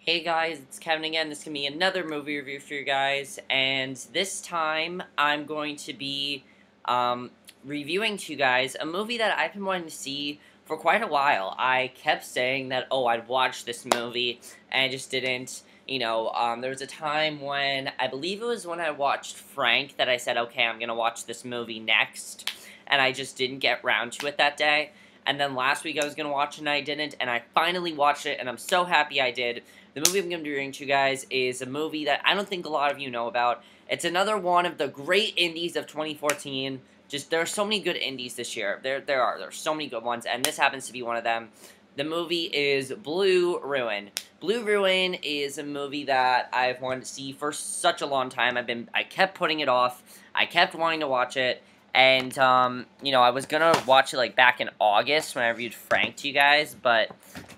Hey guys, it's Kevin again. This can be another movie review for you guys, and this time I'm going to be reviewing to you guys a movie that I've been wanting to see for quite a while. I kept saying that, oh, I'd watch this movie, and I just didn't. There was a time when, I believe it was when I watched Frank, that I said, okay, I'm going to watch this movie next, and I just didn't get round to it that day. And then last week I was going to watch it and I didn't, and I finally watched it, and I'm so happy I did. The movie I'm going to be reviewing to you guys is a movie that I don't think a lot of you know about. It's another one of the great indies of 2014. There are so many good indies this year. There's so many good ones, and this happens to be one of them. The movie is Blue Ruin. Blue Ruin is a movie that I've wanted to see for such a long time. I kept putting it off. I kept wanting to watch it. And, I was gonna watch it, like, back in August when I reviewed Frank to you guys, but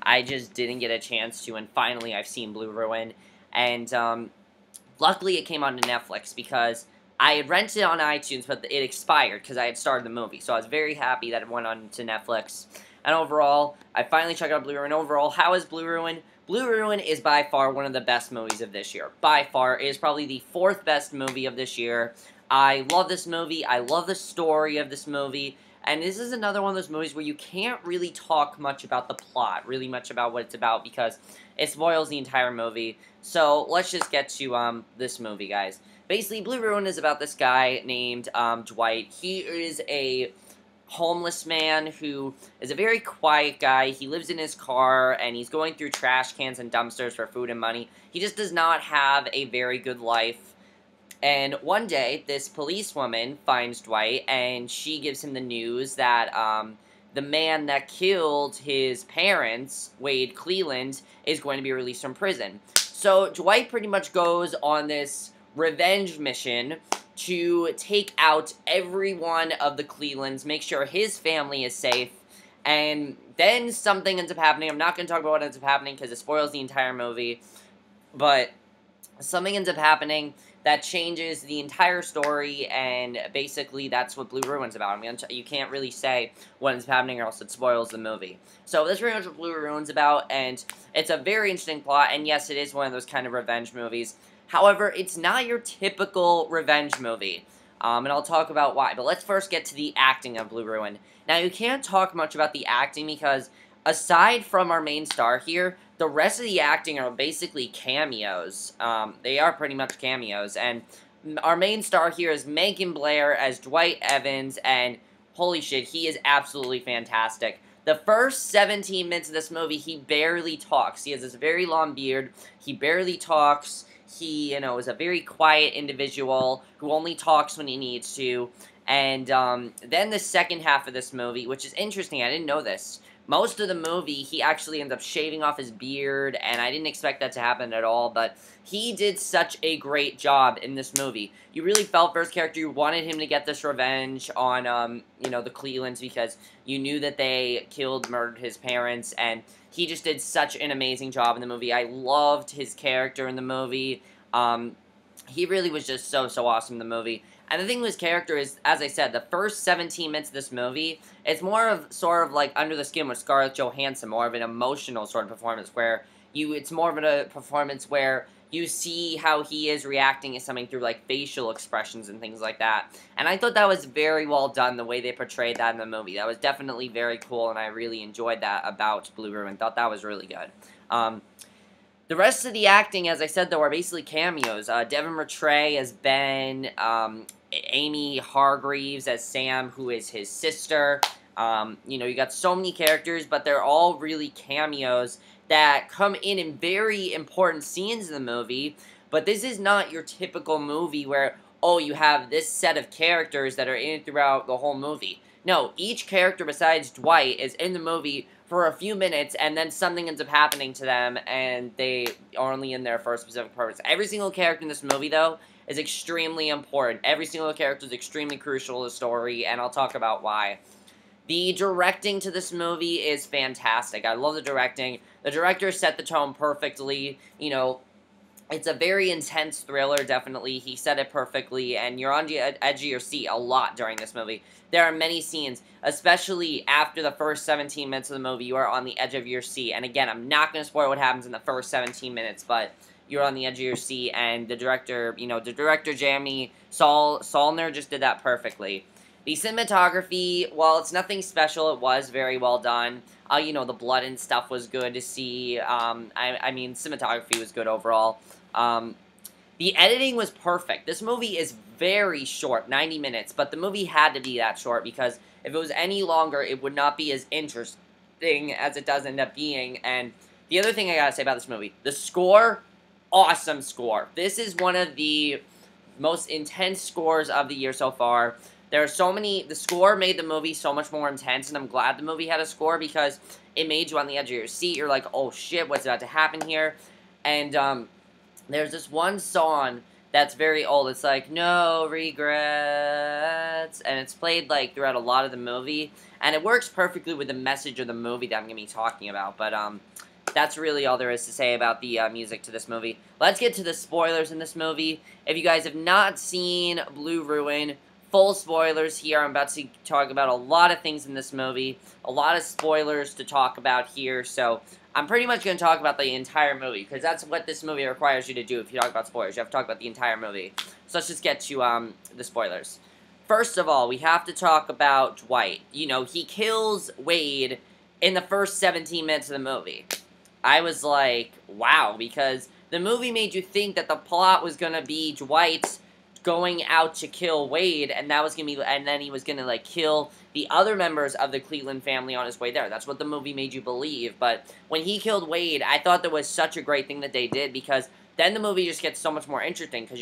I just didn't get a chance to, and finally I've seen Blue Ruin. And, luckily it came onto Netflix, because I had rented it on iTunes, but it expired, because I had started the movie. So I was very happy that it went on to Netflix. And overall, I finally checked out Blue Ruin. Overall, how is Blue Ruin? Blue Ruin is by far one of the best movies of this year. By far. It is probably the fourth best movie of this year. I love this movie. I love the story of this movie. And this is another one of those movies where you can't really talk much about the plot, really much about what it's about, because it spoils the entire movie. So let's just get to this movie, guys. Basically, Blue Ruin is about this guy named Dwight. He is a homeless man who is a very quiet guy. He lives in his car, and he's going through trash cans and dumpsters for food and money. He just does not have a very good life. And one day, this policewoman finds Dwight, and she gives him the news that the man that killed his parents, Wade Cleland, is going to be released from prison. So Dwight pretty much goes on this revenge mission to take out every one of the Clelands, make sure his family is safe, and then something ends up happening. I'm not going to talk about what ends up happening because it spoils the entire movie, but something ends up happening that changes the entire story, and basically that's what Blue Ruin's about. You can't really say what ends up happening or else it spoils the movie. So that's pretty much what Blue Ruin's about, and it's a very interesting plot, and yes, it is one of those kind of revenge movies. However, it's not your typical revenge movie, and I'll talk about why. But let's first get to the acting of Blue Ruin. Now, you can't talk much about the acting because, aside from our main star here, the rest of the acting are basically cameos. They are pretty much cameos, and our main star here is Macon Blair as Dwight Evans, and holy shit, he is absolutely fantastic. The first 17 minutes of this movie, he barely talks. He has this very long beard. He barely talks. He, is a very quiet individual who only talks when he needs to. And then the second half of this movie, which is interesting, I didn't know this. Most of the movie, he actually ends up shaving off his beard, and I didn't expect that to happen at all, but he did such a great job in this movie. You really felt for his character. You wanted him to get this revenge on, the Clelands, because you knew that they murdered his parents, and he just did such an amazing job in the movie. I loved his character in the movie. He really was just so awesome in the movie. And the thing with his character is, as I said, the first 17 minutes of this movie, it's more of sort of like Under the Skin with Scarlett Johansson, more of an emotional sort of performance where it's more of a performance where you see how he is reacting to something through like facial expressions and things like that. And I thought that was very well done, the way they portrayed that in the movie. That was definitely very cool, and I really enjoyed that about Blue Ruin. Thought that was really good. The rest of the acting, as I said, though, are basically cameos. Devin Rattray as Ben, Amy Hargreaves as Sam, who is his sister. You got so many characters, but they're all really cameos that come in very important scenes in the movie. But this is not your typical movie where, oh, you have this set of characters that are in throughout the whole movie. No, each character besides Dwight is in the movie for a few minutes, and then something ends up happening to them, and they are only in there for a specific purpose. Every single character in this movie, though, is extremely important. Every single character is extremely crucial to the story, and I'll talk about why. The directing to this movie is fantastic. I love the directing. The director set the tone perfectly. It's a very intense thriller, definitely. He said it perfectly, and you're on the edge of your seat a lot during this movie. There are many scenes, especially after the first 17 minutes of the movie, you are on the edge of your seat. And again, I'm not going to spoil what happens in the first 17 minutes, but you're on the edge of your seat, and the director, Jamie Saulner just did that perfectly. The cinematography, while it's nothing special, it was very well done. The blood and stuff was good to see. I mean, cinematography was good overall. Um, the editing was perfect. This movie is very short, 90 minutes, but the movie had to be that short because if it was any longer, it would not be as interesting as it does end up being. And the other thing I gotta say about this movie, the score, awesome score. This is one of the most intense scores of the year so far. There are so many, the score made the movie so much more intense, and I'm glad the movie had a score because it made you on the edge of your seat. You're like, oh shit, what's about to happen here? And, there's this one song that's very old. It's like, no regrets. And it's played, like, throughout a lot of the movie. And it works perfectly with the message of the movie that I'm going to be talking about. But, that's really all there is to say about the music to this movie. Let's get to the spoilers in this movie. If you guys have not seen Blue Ruin, full spoilers here. I'm about to talk about a lot of things in this movie. A lot of spoilers to talk about here. So I'm pretty much going to talk about the entire movie, because that's what this movie requires you to do if you talk about spoilers. You have to talk about the entire movie. So let's just get to the spoilers. First of all, we have to talk about Dwight. He kills Wade in the first 17 minutes of the movie. I was like, wow, because the movie made you think that the plot was going to be Dwight going out to kill Wade, and that was going to be, and then he was going to, like, kill the other members of the Cleveland family on his way there. That's what the movie made you believe, but when he killed Wade, I thought that was such a great thing that they did, because then the movie just gets so much more interesting, because,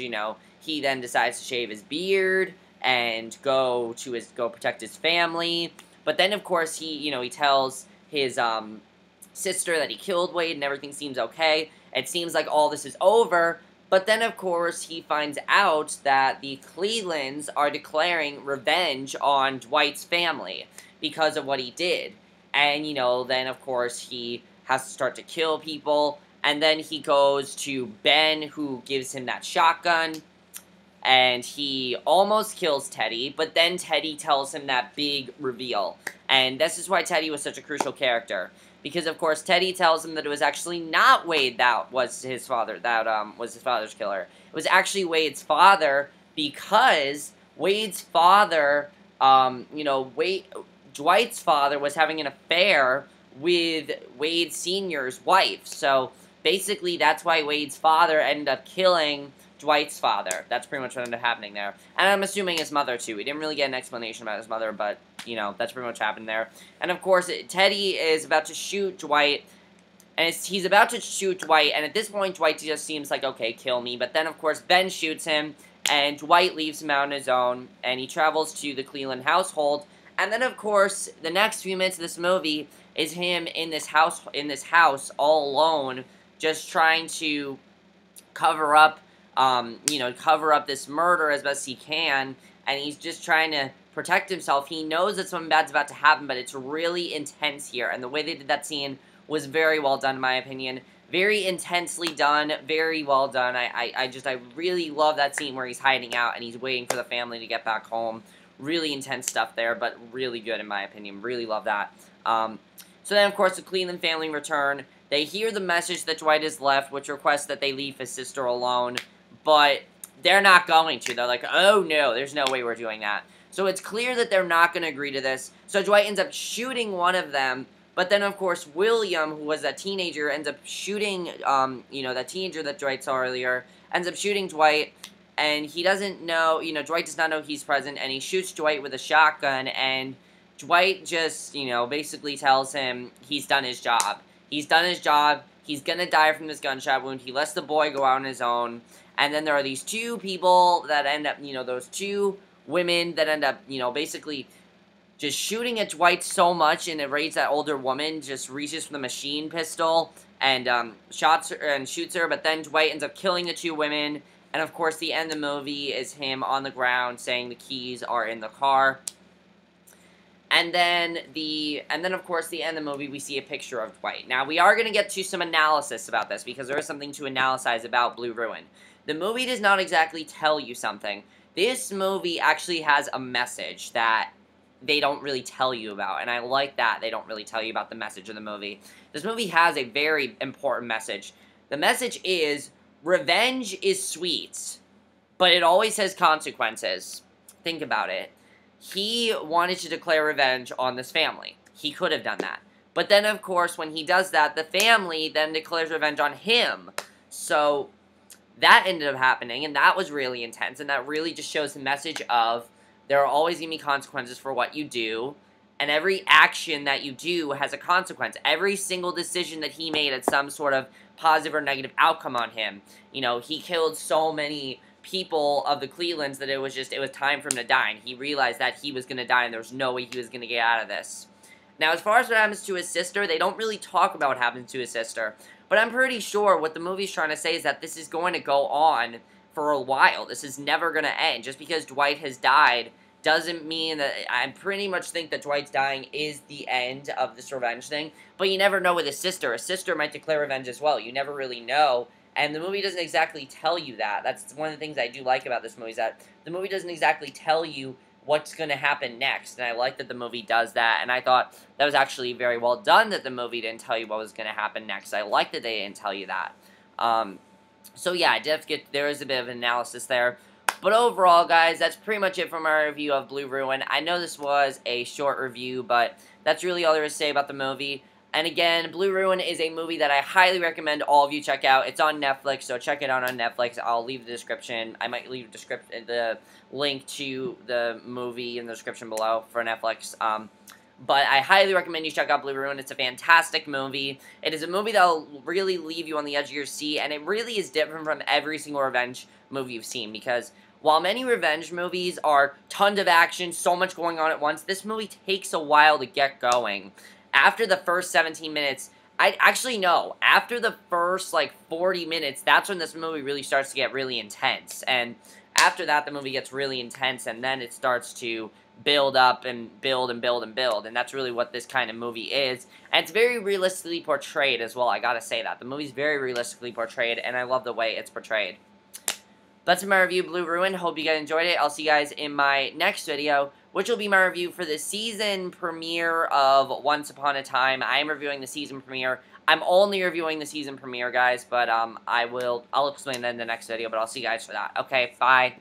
he then decides to shave his beard, and go protect his family, but then, of course, he tells his, sister that he killed Wade, and everything seems okay. It seems like all this is over, but then, of course, he finds out that the Clevelands are declaring revenge on Dwight's family because of what he did. And, then, of course, he has to start to kill people. And then he goes to Ben, who gives him that shotgun. And he almost kills Teddy, but then Teddy tells him that big reveal. And this is why Teddy was such a crucial character. Because, of course, Teddy tells him that it was actually not Wade that was his father, that was his father's killer. It was actually Wade's father, because Wade's father, Dwight's father was having an affair with Wade Sr.'s wife. So, basically, that's why Wade's father ended up killing Dwight's father. That's pretty much what ended up happening there. And I'm assuming his mother, too. We didn't really get an explanation about his mother, but, that's pretty much happened there. And, of course, Teddy is about to shoot Dwight, and he's about to shoot Dwight, and at this point, Dwight just seems like, okay, kill me. But then, of course, Ben shoots him, and Dwight leaves him out on his own, and he travels to the Cleveland household. And then, of course, the next few minutes of this movie is him in this house all alone, just trying to cover up this murder as best he can, and he's just trying to protect himself. He knows that something bad's about to happen, but it's really intense here, and the way they did that scene was very well done, in my opinion. Very intensely done, very well done. I really love that scene where he's hiding out, and he's waiting for the family to get back home. Really intense stuff there, but really good, in my opinion. Really love that. So then, of course, the Cleveland family return. They hear the message that Dwight has left, which requests that they leave his sister alone, but they're not going to. They're like, oh no, there's no way we're doing that. So it's clear that they're not going to agree to this. So Dwight ends up shooting one of them, but then, of course, William, who was that teenager, ends up shooting, that teenager that Dwight saw earlier, ends up shooting Dwight, and he doesn't know, Dwight does not know he's present, and he shoots Dwight with a shotgun, and Dwight just, basically tells him he's done his job. He's done his job. He's gonna die from this gunshot wound. He lets the boy go out on his own. And then there are these two people that end up, those two women that end up, basically just shooting at Dwight so much, and it raids that older woman, just reaches for the machine pistol and shoots her, but then Dwight ends up killing the two women. And of course, the end of the movie is him on the ground saying the keys are in the car. And then of course, the end of the movie, we see a picture of Dwight. Now, we are going to get to some analysis about this, because there is something to analyze about Blue Ruin. The movie does not exactly tell you something. This movie actually has a message that they don't really tell you about, and I like that they don't really tell you about the message of the movie. This movie has a very important message. The message is, revenge is sweet, but it always has consequences. Think about it. He wanted to declare revenge on this family. He could have done that. But then, of course, when he does that, the family then declares revenge on him. So, that ended up happening, and that was really intense, and that really just shows the message of there are always going to be consequences for what you do, and every action that you do has a consequence. Every single decision that he made had some sort of positive or negative outcome on him. You know, he killed so many people of the Clevelands that it was time for him to die, and he realized that he was going to die, and there was no way he was going to get out of this. Now, as far as what happens to his sister, they don't really talk about what happens to his sister, but I'm pretty sure what the movie's trying to say is that this is going to go on for a while. This is never going to end. Just because Dwight has died doesn't mean that... I pretty much think that Dwight's dying is the end of this revenge thing, but you never know with his sister. His sister might declare revenge as well. You never really know. And the movie doesn't exactly tell you that. That's one of the things I do like about this movie, is that the movie doesn't exactly tell you what's going to happen next. And I like that the movie does that. And I thought that was actually very well done that the movie didn't tell you what was going to happen next. I like that they didn't tell you that. So yeah, I did get, there is a bit of an analysis there. But overall, guys, that's pretty much it for my review of Blue Ruin. I know this was a short review, but that's really all there is to say about the movie. And again, Blue Ruin is a movie that I highly recommend all of you check out. It's on Netflix, so check it out on Netflix. I'll leave the description. I might leave the link to the movie in the description below for Netflix. But I highly recommend you check out Blue Ruin. It's a fantastic movie. It is a movie that will really leave you on the edge of your seat, and it really is different from every single revenge movie you've seen, because while many revenge movies are tons of action, so much going on at once, this movie takes a while to get going. After the first 17 minutes, after the first, 40 minutes, that's when this movie really starts to get really intense. And after that, the movie gets really intense, and then it starts to build up and build and build and build. And that's really what this kind of movie is. And it's very realistically portrayed as well, I gotta say that. The movie's very realistically portrayed, and I love the way it's portrayed. That's my review of Blue Ruin. Hope you guys enjoyed it. I'll see you guys in my next video, which will be my review for the season premiere of Once Upon a Time. I am reviewing the season premiere. I'm only reviewing the season premiere, guys, but I'll explain that in the next video, but I'll see you guys for that. Okay, bye.